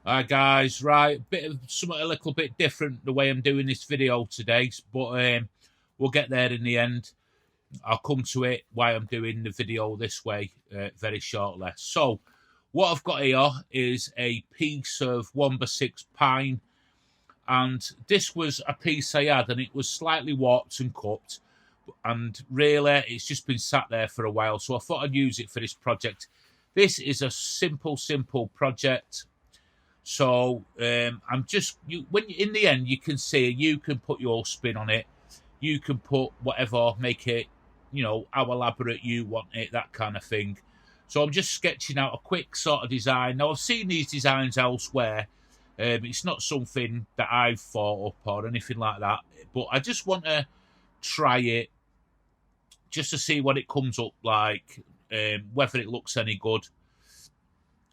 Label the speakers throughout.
Speaker 1: Hi guys, right, bit of something a little bit different the way I'm doing this video today, but we'll get there in the end. I'll come to it why I'm doing the video this way very shortly. So what I've got here is a piece of 1x6 pine, and this was a piece I had and it was slightly warped and cut, and really it's just been sat there for a while, so I thought I'd use it for this project. This is a simple project. So I'm just when in the end you can see you can put your spin on it, you can put whatever, make it how elaborate you want it, that kind of thing. So I'm just sketching out a quick sort of design. Now I've seen these designs elsewhere. It's not something that I've thought up or anything like that, but I just want to try it just to see what it comes up like, whether it looks any good.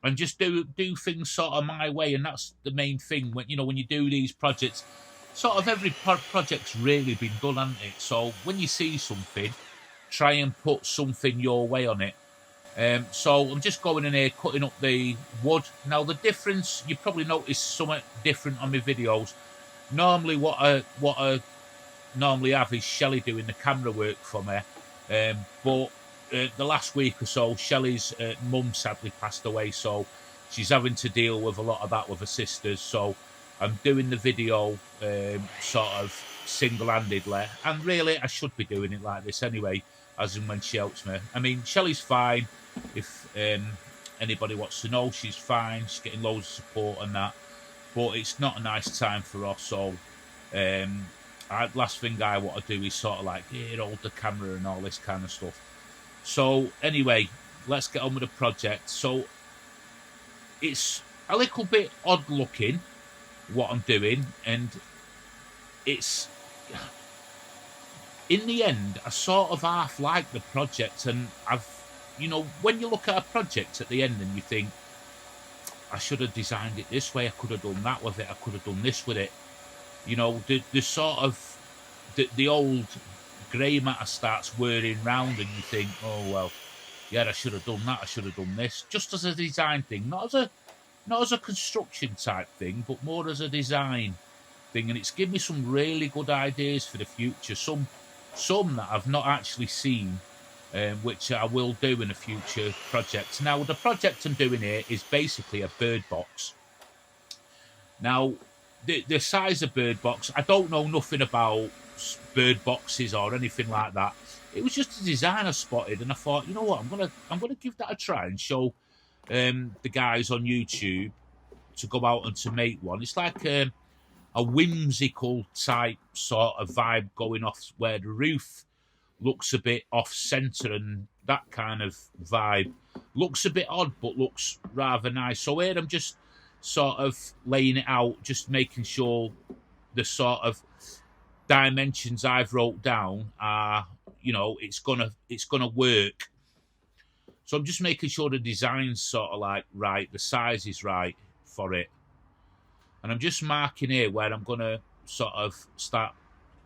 Speaker 1: And just do things sort of my way, and that's the main thing. When you do these projects, sort of every project's really been done, hasn't it? So when you see something, try and put something your way on it. So I'm just going in here cutting up the wood. Now the difference, you probably noticed something different on my videos. Normally what I normally have is Shelley doing the camera work for me, but the last week or so, Shelley's mum sadly passed away, so she's having to deal with a lot of that with her sisters. So I'm doing the video sort of single-handedly, and really I should be doing it like this anyway, as and when she helps me. I mean, Shelley's fine. If anybody wants to know, she's fine. She's getting loads of support and that, but it's not a nice time for her. So last thing I want to do is sort of like hold the camera and all this kind of stuff. So anyway, let's get on with the project. So it's a little bit odd looking what I'm doing, and it's in the end I sort of half like the project. And when you look at a project at the end and you think, I should have designed it this way, I could have done that with it, I could have done this with it, the sort of the old grey matter starts whirring round, and you think, oh well, yeah, I should have done that, I should have done this, just as a design thing, not as a construction type thing, but more as a design thing. And it's given me some really good ideas for the future, some that I've not actually seen, which I will do in a future project. Now the project I'm doing here is basically a bird box. Now the size of bird box, I don't know nothing about bird boxes or anything like that. It was just a design I spotted, and I thought, you know what, I'm gonna give that a try and show the guys on YouTube to go out and to make one. It's like a whimsical type sort of vibe going off, where the roof looks a bit off center, and that kind of vibe looks a bit odd but looks rather nice. So here I'm just sort of laying it out, just making sure the sort of dimensions I've wrote down are, it's gonna work. So I'm just making sure the design's sort of like right, the size is right for it, and I'm just marking here where I'm gonna sort of start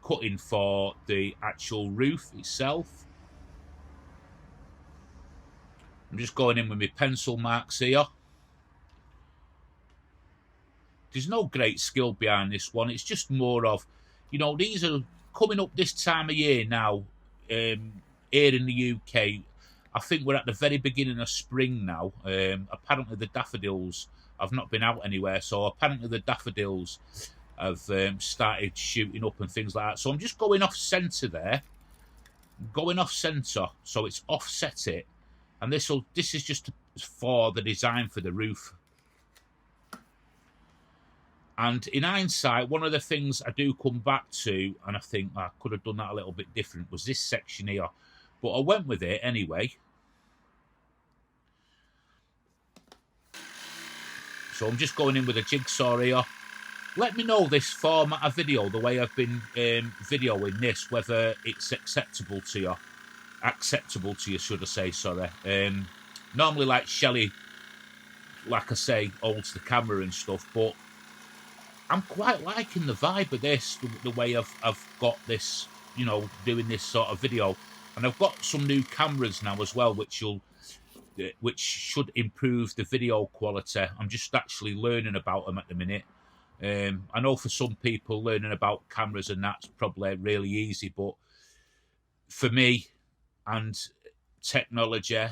Speaker 1: cutting for the actual roof itself. I'm just going in with my pencil marks here. There's no great skill behind this one. It's just more of, these are coming up this time of year now. Here in the UK, I think we're at the very beginning of spring now. Apparently the daffodils have not been out anywhere, so apparently the daffodils have started shooting up and things like that. So I'm just going off centre there, so it's offset it, and this is just for the design for the roof. And in hindsight, one of the things I do come back to, and I think I could have done that a little bit different, was this section here. But I went with it anyway. So I'm just going in with a jigsaw here. Let me know this format of video, the way I've been videoing this, whether it's acceptable to you, should I say, sorry. Normally, like Shelley, like I say, holds the camera and stuff, but I'm quite liking the vibe of this, the way I've got this, doing this sort of video. And I've got some new cameras now as well, which will which should improve the video quality. I'm just actually learning about them at the minute. I know for some people learning about cameras and that's probably really easy, but for me and technology,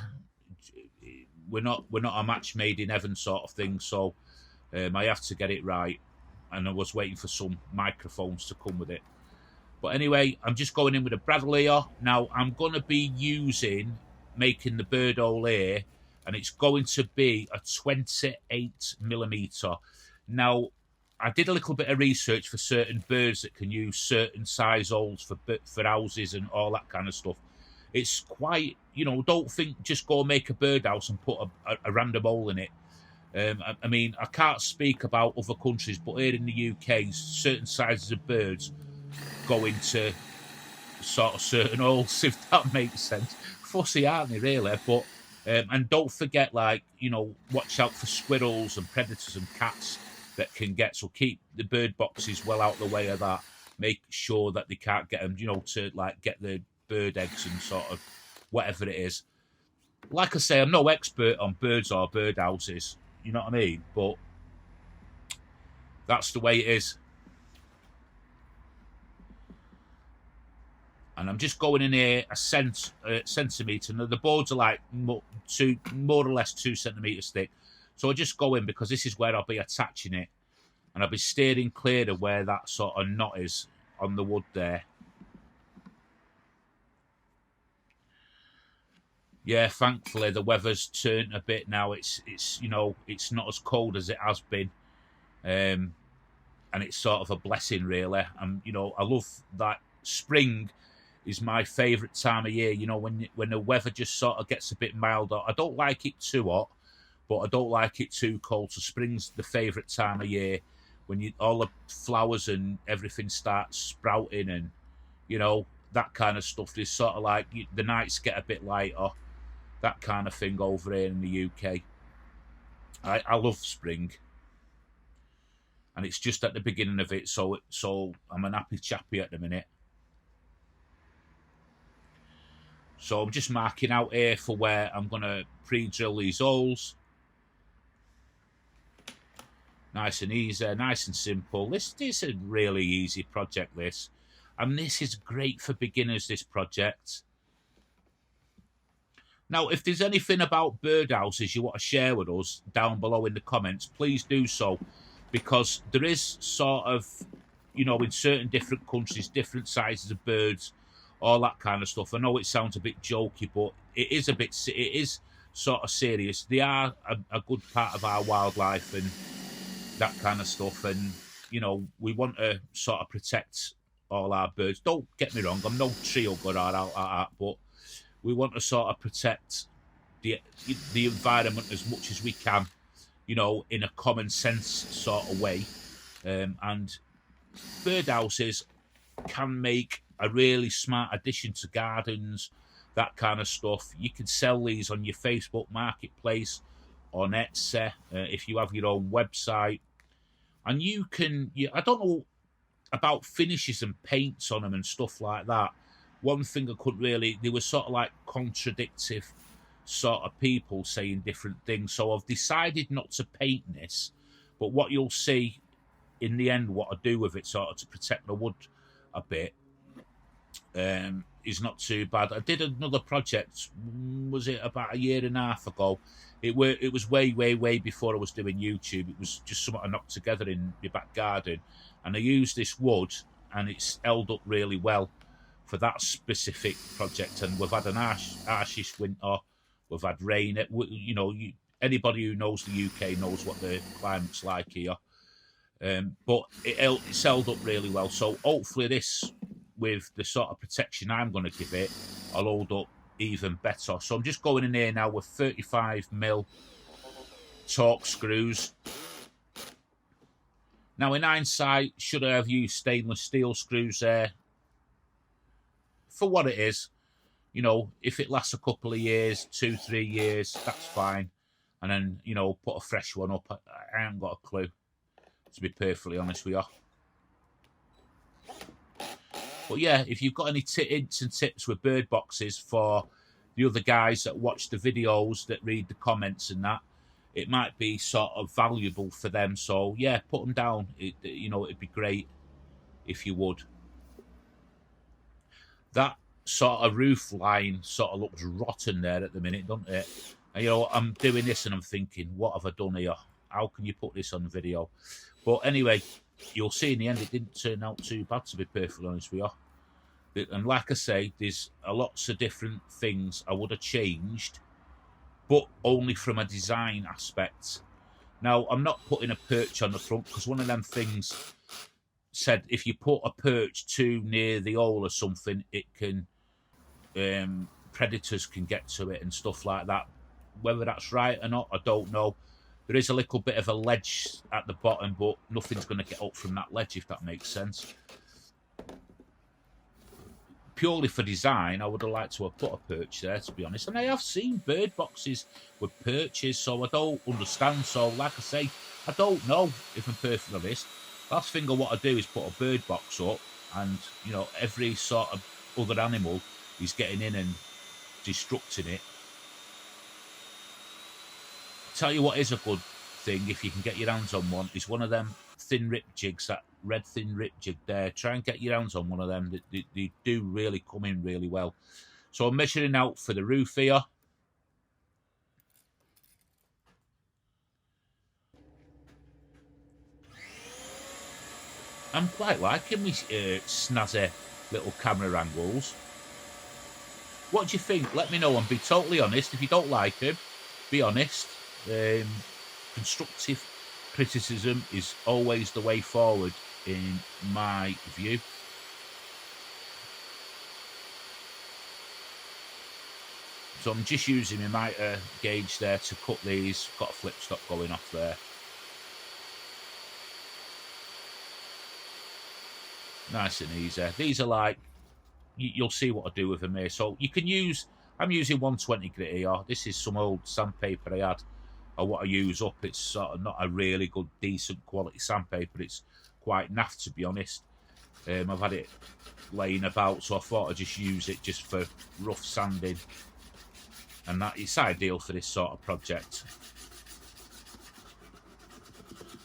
Speaker 1: we're not a match made in heaven sort of thing. So I have to get it right, and I was waiting for some microphones to come with it. But anyway, I'm just going in with a bradawl here. Now I'm going to be making the bird hole here, and it's going to be a 28mm. Now, I did a little bit of research for certain birds that can use certain size holes for houses and all that kind of stuff. It's quite, don't think just go make a birdhouse and put a random hole in it. I mean, I can't speak about other countries, but here in the UK, certain sizes of birds go into sort of certain holes, if that makes sense. Fussy, aren't they, really? But and don't forget, like, watch out for squirrels and predators and cats that can get. So keep the bird boxes well out the way of that. Make sure that they can't get them, to like get the bird eggs and sort of whatever it is. Like I say, I'm no expert on birds or birdhouses. You know what I mean? But that's the way it is. And I'm just going in here a centimetre. Now the boards are like more or less 2 centimetres thick. So I just go in because this is where I'll be attaching it. And I'll be steering clear of where that sort of knot is on the wood there. Yeah, thankfully the weather's turned a bit now. It's it's not as cold as it has been. And it's sort of a blessing, really. And I love that spring is my favourite time of year. When the weather just sort of gets a bit milder. I don't like it too hot, but I don't like it too cold. So spring's the favourite time of year, when all the flowers and everything starts sprouting, and that kind of stuff. Is sort of like the nights get a bit lighter, that kind of thing over here in the UK. I love spring, and it's just at the beginning of it. So I'm an happy chappy at the minute. So I'm just marking out here for where I'm going to pre-drill these holes. Nice and easy, nice and simple. This is a really easy project, this. And this is great for beginners, this project. Now, if there's anything about birdhouses you want to share with us down below in the comments, please do so. Because there is sort of, in certain different countries, different sizes of birds, all that kind of stuff. I know it sounds a bit jokey, but it is sort of serious. They are a good part of our wildlife and that kind of stuff. And, we want to sort of protect all our birds. Don't get me wrong, I'm no tree hugger or out like that, but we want to sort of protect the environment as much as we can, in a common sense sort of way. And birdhouses can make a really smart addition to gardens, that kind of stuff. You can sell these on your Facebook marketplace, on Etsy, if you have your own website. And you can, I don't know about finishes and paints on them and stuff like that. One thing I couldn't really, they were sort of like contradictive sort of people saying different things. So I've decided not to paint this, but what you'll see in the end, what I do with it sort of to protect the wood a bit, is not too bad. I did another project, was it about 1.5 years ago? It was way before I was doing YouTube. It was just something I knocked together in my back garden, and I used this wood, and it's held up really well for that specific project. And we've had an harshish winter, we've had rain. Anybody who knows the UK knows what the climate's like here. But it's held up really well. So hopefully this, with the sort of protection I'm going to give it, I'll hold up even better. So I'm just going in here now with 35mm torque screws. Now in hindsight, should I have used stainless steel screws there? For what it is, if it lasts a couple of years, 2-3 years, that's fine. And then, put a fresh one up. I haven't got a clue, to be perfectly honest with you. But yeah, if you've got any hints and tips with bird boxes for, the other guys that watch the videos, that read the comments and that, it might be sort of valuable for them. So yeah, put them down. You know, it'd be great if you would. That sort of roof line sort of looks rotten there at the minute, doesn't it? And, you know, I'm doing this and I'm thinking, what have I done here? How can you put this on video? But anyway, you'll see in the end it didn't turn out too bad, to be perfectly honest with you. And like I say, there's lots of different things I would have changed, but only from a design aspect. Now, I'm not putting a perch on the front, because one of them things said if you put a perch too near the hole or something, it can predators can get to it and stuff like that. Whether that's right or not, I don't know. There is a little bit of a ledge at the bottom, but nothing's going to get up from that ledge, if that makes sense. Purely for design, I would have liked to have put a perch there, to be honest. And I have seen bird boxes with perches, so I don't understand. So, like I say, I don't know, if I'm perfectly honest. Last thing I want to do is put a bird box up, and, you know, every sort of other animal is getting in and destructing it. Tell you what is a good thing, if you can get your hands on one, is one of them thin rip jigs, that red thin rip jig there. Try and get your hands on one of them. They do really come in really well. So I'm measuring out for the roof here. I'm quite liking these snazzy little camera angles. What do you think? Let me know, and be totally honest. If you don't like them, be honest. Constructive criticism is always the way forward, in my view. So I'm just using my miter gauge there to cut these. Got a flip stop going off there. Nice and easy. These are like, you'll see what I do with them here. So you can use, I'm using 120 grit here. This is some old sandpaper I had. I want to use up. It's sort of not a really good, decent quality sandpaper. It's quite naff, to be honest. I've had it laying about, so I thought I'd just use it just for rough sanding. And that it's ideal for this sort of project.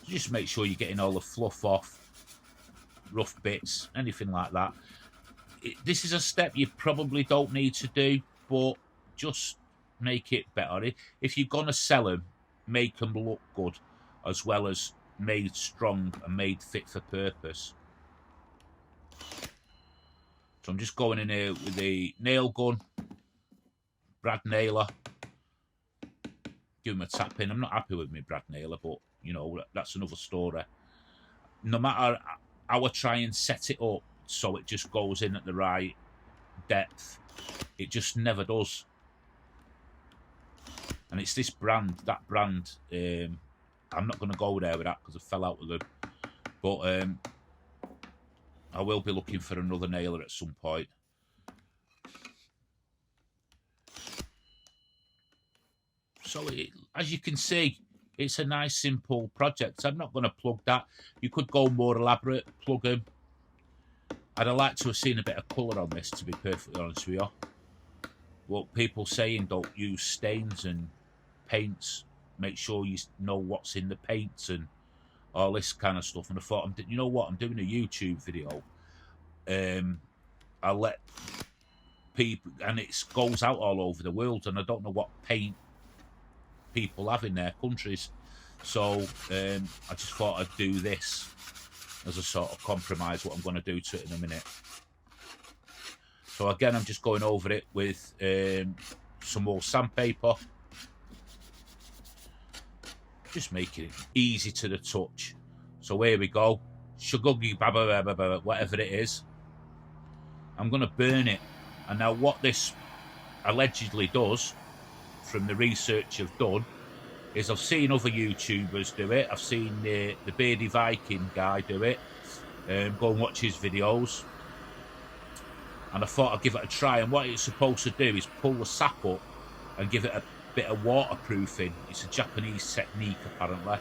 Speaker 1: Just make sure you're getting all the fluff off, rough bits, anything like that. This is a step you probably don't need to do, but just make it better. If you're going to sell them, make them look good, as well as made strong and made fit for purpose. So I'm just going in here with the nail gun, brad nailer. Give him a tap in. I'm not happy with my brad nailer, but you know, that's another story. No matter how I try and set it up so it just goes in at the right depth, it just never does. And it's this brand, that brand. I'm not going to go there with that because I fell out with them. But I will be looking for another nailer at some point. So, as you can see, it's a nice, simple project. I'm not going to plug that. You could go more elaborate, plug them. I'd have liked to have seen a bit of colour on this, to be perfectly honest with you. What people saying, don't use stains and paints. Make sure you know what's in the paints and all this kind of stuff. And I thought, you know what, I'm doing a YouTube video. I'll let people, and it goes out all over the world, and I don't know what paint people have in their countries. So I just thought I'd do this as a sort of compromise, what I'm going to do to it in a minute. So again, I'm just going over it with some more sandpaper. Just making it easy to the touch. So here we go. Shuguggy baba, whatever it is. I'm going to burn it. And now what this allegedly does, from the research I've done, is I've seen other YouTubers do it. I've seen the Beardy Viking guy do it. Go and watch his videos. And I thought I'd give it a try. And what it's supposed to do is pull the sap up and give it a bit of waterproofing. It's a Japanese technique, apparently.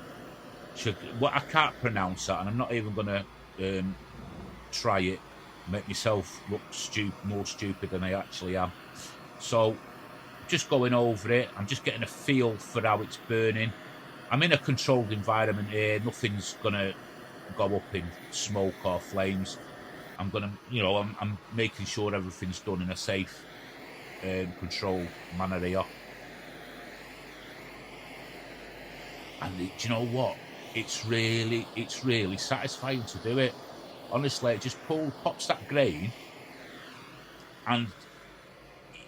Speaker 1: I can't pronounce that, and I'm not even going to try it. Make myself look more stupid than I actually am. So just going over it. I'm just getting a feel for how it's burning. I'm in a controlled environment here. Nothing's gonna go up in smoke or flames. I'm gonna, you know, I'm making sure everything's done in a safe, controlled manner here. And do you know what? It's really satisfying to do it. Honestly, it just pops that grain, and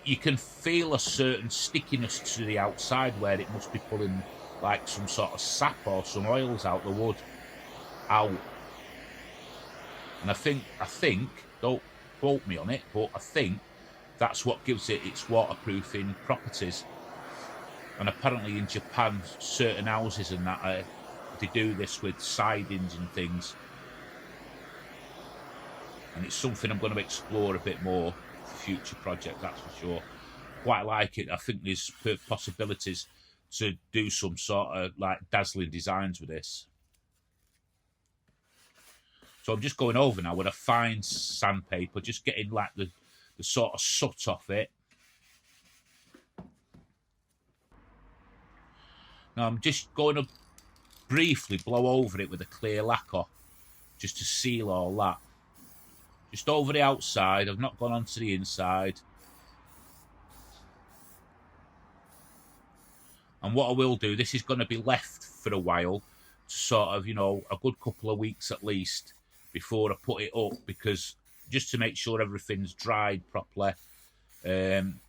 Speaker 1: you can feel a certain stickiness to the outside where it must be pulling like some sort of sap or some oils out the wood out. And I think, don't quote me on it, but I think that's what gives it its waterproofing properties. And apparently in Japan, certain houses and that, they do this with sidings and things. And it's something I'm going to explore a bit more for future project, that's for sure. Quite like it. I think there's possibilities to do some sort of like dazzling designs with this. So I'm just going over now with a fine sandpaper, just getting like the sort of soot off it. Now I'm just going to briefly blow over it with a clear lacquer, just to seal all that. Just over the outside, I've not gone onto the inside. And what I will do, this is going to be left for a while, to sort of, you know, a good couple of weeks at least, before I put it up, because just to make sure everything's dried properly. And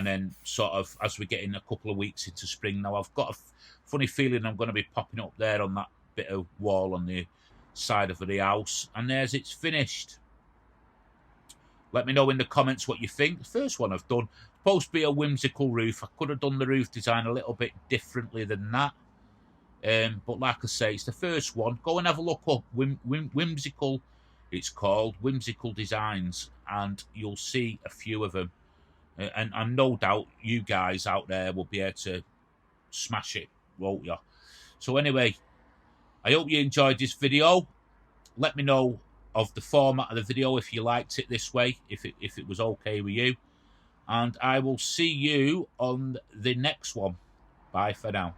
Speaker 1: then sort of as we get in a couple of weeks into spring now, I've got a funny feeling I'm going to be popping up there on that bit of wall on the side of the house. And there's it's finished. Let me know in the comments what you think. The first one I've done, supposed to be a whimsical roof. I could have done the roof design a little bit differently than that. But like I say, it's the first one. Go and have a look up. Whimsical, it's called. Whimsical Designs. And you'll see a few of them. And no doubt you guys out there will be able to smash it, won't you? So anyway, I hope you enjoyed this video. Let me know of the format of the video if you liked it this way, if it was okay with you. And I will see you on the next one. Bye for now.